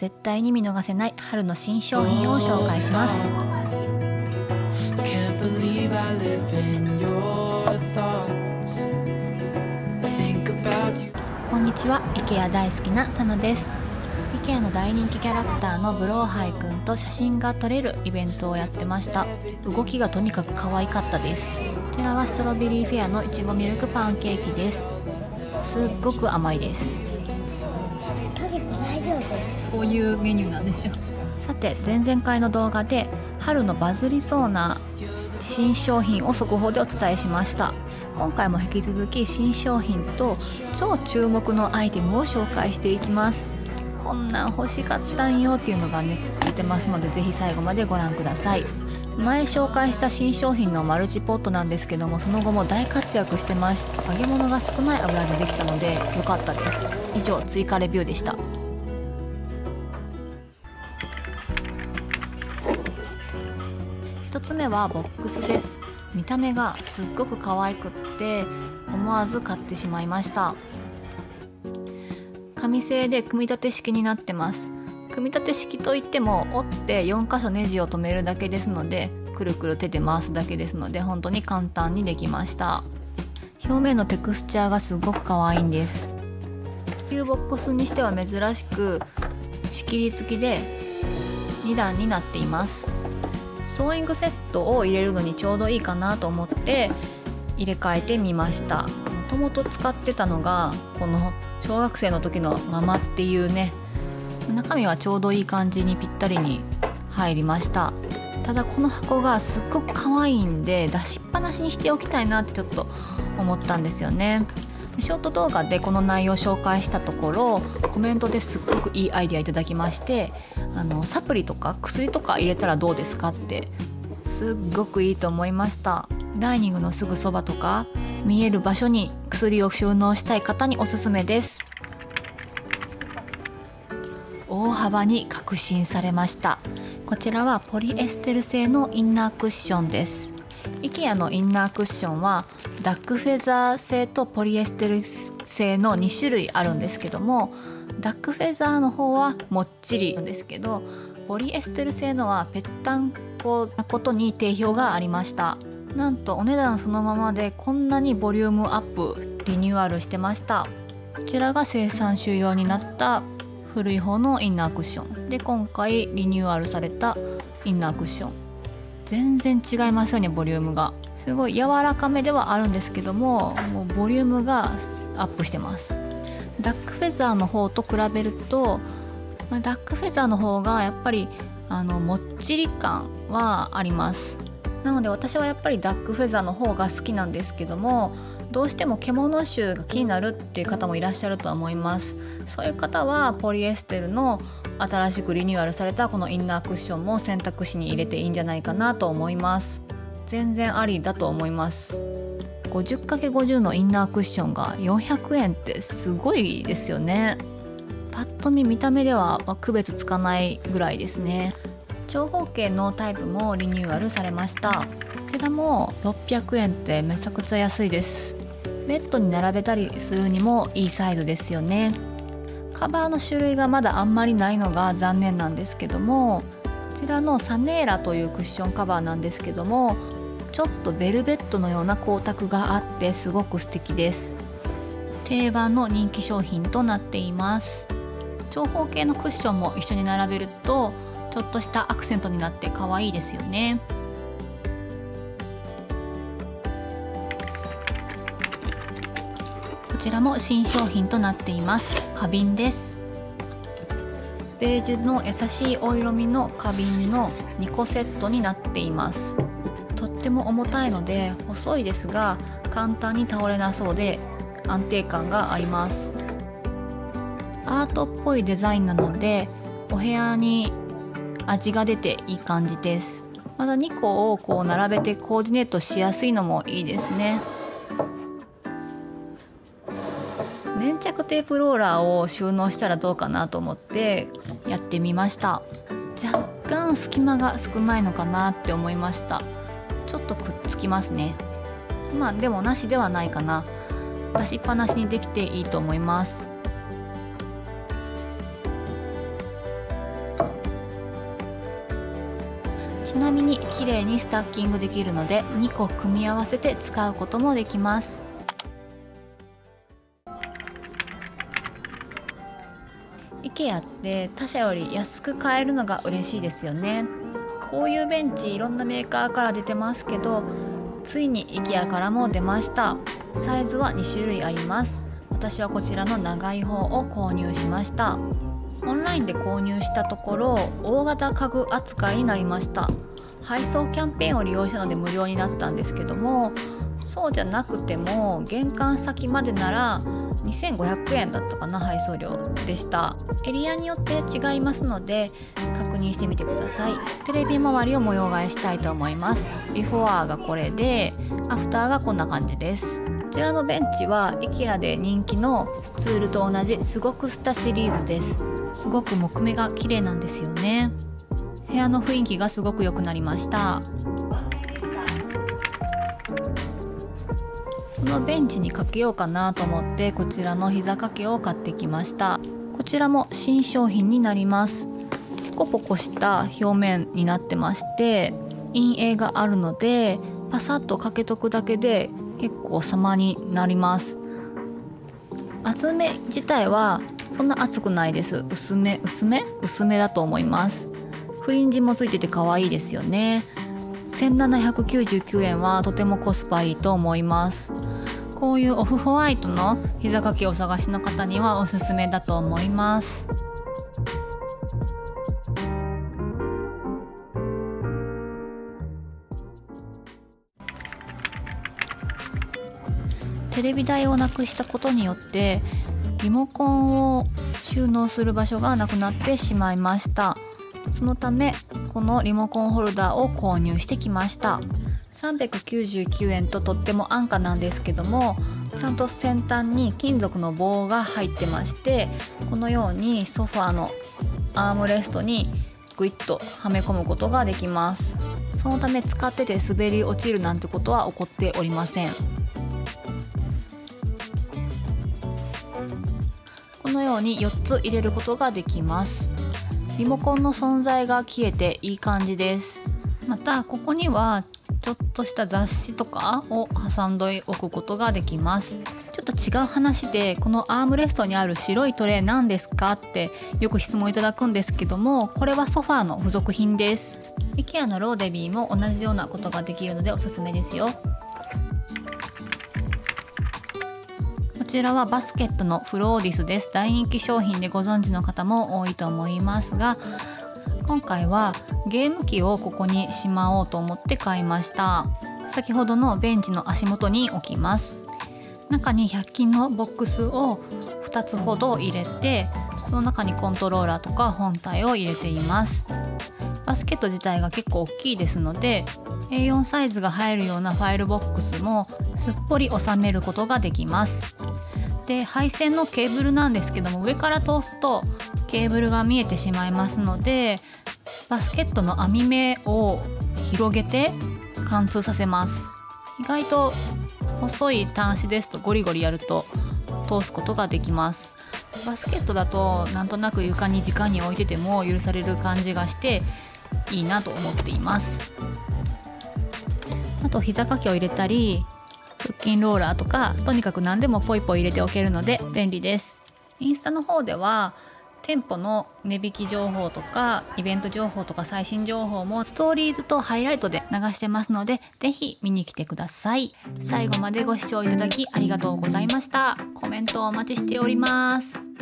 絶対に見逃せない春の新商品を紹介します。こんにちは、IKEA 大好きなサナです。IKEA の大人気キャラクターのブローハイくんと写真が撮れるイベントをやってました。動きがとにかく可愛かったです。こちらはストロベリーフェアのいちごミルクパンケーキです。すっごく甘いです。そういうメニューなんでしょう。さて、前々回の動画で春のバズりそうな新商品を速報でお伝えしました。今回も引き続き新商品と超注目のアイテムを紹介していきます。こんなん欲しかったんよっていうのがね出てますので、ぜひ最後までご覧ください。前紹介した新商品のマルチポットなんですけども、その後も大活躍してまして、揚げ物が少ない油でできたので良かったです。以上、追加レビューでした。1つ目はボックスです。見た目がすっごく可愛くって思わず買ってしまいました。紙製で組み立て式になってます。組み立て式といっても折って4箇所ネジを留めるだけですので、くるくる手で回すだけですので本当に簡単にできました。表面のテクスチャーがすごく可愛いんです。こういうボックスにしては珍しく仕切り付きで2段になっています。ソーイングセットを入れるのにちょうどいいかなと思って入れ替えてみました。もともと使ってたのがこの小学生の時のママっていうね、中身はちょうどいい感じにぴったりに入りました。ただこの箱がすっごく可愛いんで出しっぱなしにしておきたいなってちょっと思ったんですよね。ショート動画でこの内容を紹介したところ、コメントですっごくいいアイデアいただきまして、サプリとか薬とか入れたらどうですかって、すっごくいいと思いました。ダイニングのすぐそばとか見える場所に薬を収納したい方におすすめです。大幅に革新されました。こちらはポリエステル製のインナークッションです。 IKEA のインナークッションはダックフェザー製とポリエステル製の2種類あるんですけども、ダックフェザーの方はもっちりなんですけど、ポリエステル製のはぺったんこなことに定評がありました。なんとお値段そのままでこんなにボリュームアップ、リニューアルしてました。こちらが生産終了になった古い方のインナークッションで、今回リニューアルされたインナークッション、全然違いますよね。ボリュームがすごい柔らかめではあるんですけども、もうボリュームがアップしてます。ダックフェザーの方と比べると、ダックフェザーの方がやっぱりもっちり感はあります。なので私はやっぱりダックフェザーの方が好きなんですけども、どうしても獣臭が気になるっていう方もいらっしゃると思います。そういう方はポリエステルの新しくリニューアルされたこのインナークッションも選択肢に入れていいんじゃないかなと思います。全然ありだと思います。 50×50 のインナークッションが400円ってすごいですよね。パッと見た目では区別つかないぐらいですね。長方形のタイプもリニューアルされました。こちらも600円ってめちゃくちゃ安いです。ベッドに並べたりするにもいいサイズですよね。カバーの種類がまだあんまりないのが残念なんですけども、こちらのサネーラというクッションカバーなんですけども、ちょっとベルベットのような光沢があってすごく素敵です。定番の人気商品となっています。長方形のクッションも一緒に並べるとちょっとしたアクセントになって可愛いですよね。こちらも新商品となっています。花瓶です。ベージュの優しいお色味の花瓶の2個セットになっています。とっても重たいので細いですが簡単に倒れなそうで安定感があります。アートっぽいデザインなのでお部屋に味が出ていい感じです。また2個をこう並べてコーディネートしやすいのもいいですね。粘着テープローラーを収納したらどうかなと思ってやってみました。若干隙間が少ないのかなって思いました。ちょっとくっつきますね。でもなしではないかな。出しっぱなしにできていいと思います。ちなみに綺麗にスタッキングできるので2個組み合わせて使うこともできます。IKEA って他社より安く買えるのが嬉しいですよね。こういうベンチいろんなメーカーから出てますけど、ついに IKEA からも出ました。サイズは2種類あります。私はこちらの長い方を購入しました。オンラインで購入したところ大型家具扱いになりました。配送キャンペーンを利用したので無料になったんですけども、そうじゃなくても玄関先までなら2500円だったかな、配送料でした。エリアによって違いますので確認してみてください。テレビ周りを模様替えしたいと思います。ビフォアがこれでアフターがこんな感じです。こちらのベンチは IKEA で人気のスツールと同じすごくスタシリーズです。すごく木目が綺麗なんですよね。部屋の雰囲気がすごく良くなりました。このベンチにかけようかなと思ってこちらの膝掛けを買ってきました。こちらも新商品になります。ポコポコした表面になってまして陰影があるのでパサッとかけとくだけで結構様になります。厚め自体はそんな厚くないです。薄めだと思います。フリンジもついてて可愛いですよね。1799円はとてもコスパいいと思います。こういうオフホワイトの膝掛けをお探しの方にはおすすめだと思います。テレビ台をなくしたことによってリモコンを収納する場所がなくなってしまいました。そのためこのリモコンホルダーを購入してきました。399円ととっても安価なんですけども、ちゃんと先端に金属の棒が入ってまして、このようにソファーのアームレストにグイッとはめ込むことができます。そのため使ってて滑り落ちるなんてことは起こっておりません。このように4つ入れることができます。リモコンの存在が消えていい感じです。またここにはちょっとした雑誌とかを挟んでおくことができます。ちょっと違う話で、このアームレストにある白いトレイ何ですかってよく質問いただくんですけども、これはソファーの付属品です。 IKEA のローデビーも同じようなことができるのでおすすめですよ。こちらはバスケットのフローディスです。大人気商品でご存知の方も多いと思いますが、今回はゲーム機をここにしまおうと思って買いました。先ほどのベンチの足元に置きます。中に100均のボックスを2つほど入れて、その中にコントローラーとか本体を入れています。バスケット自体が結構大きいですので A4 サイズが入るようなファイルボックスもすっぽり収めることができます。で、配線のケーブルなんですけども、上から通すとケーブルが見えてしまいますので、バスケットの網目を広げて貫通させます。意外と細い端子ですとゴリゴリやると通すことができます。バスケットだとなんとなく床に直に置いてても許される感じがしていいなと思っています。あと膝掛けを入れたり腹筋ローラーとか、とにかく何でもポイポイ入れておけるので便利です。インスタの方では店舗の値引き情報とかイベント情報とか最新情報もストーリーズとハイライトで流してますので、ぜひ見に来てください。最後までご視聴いただきありがとうございました。コメントお待ちしております。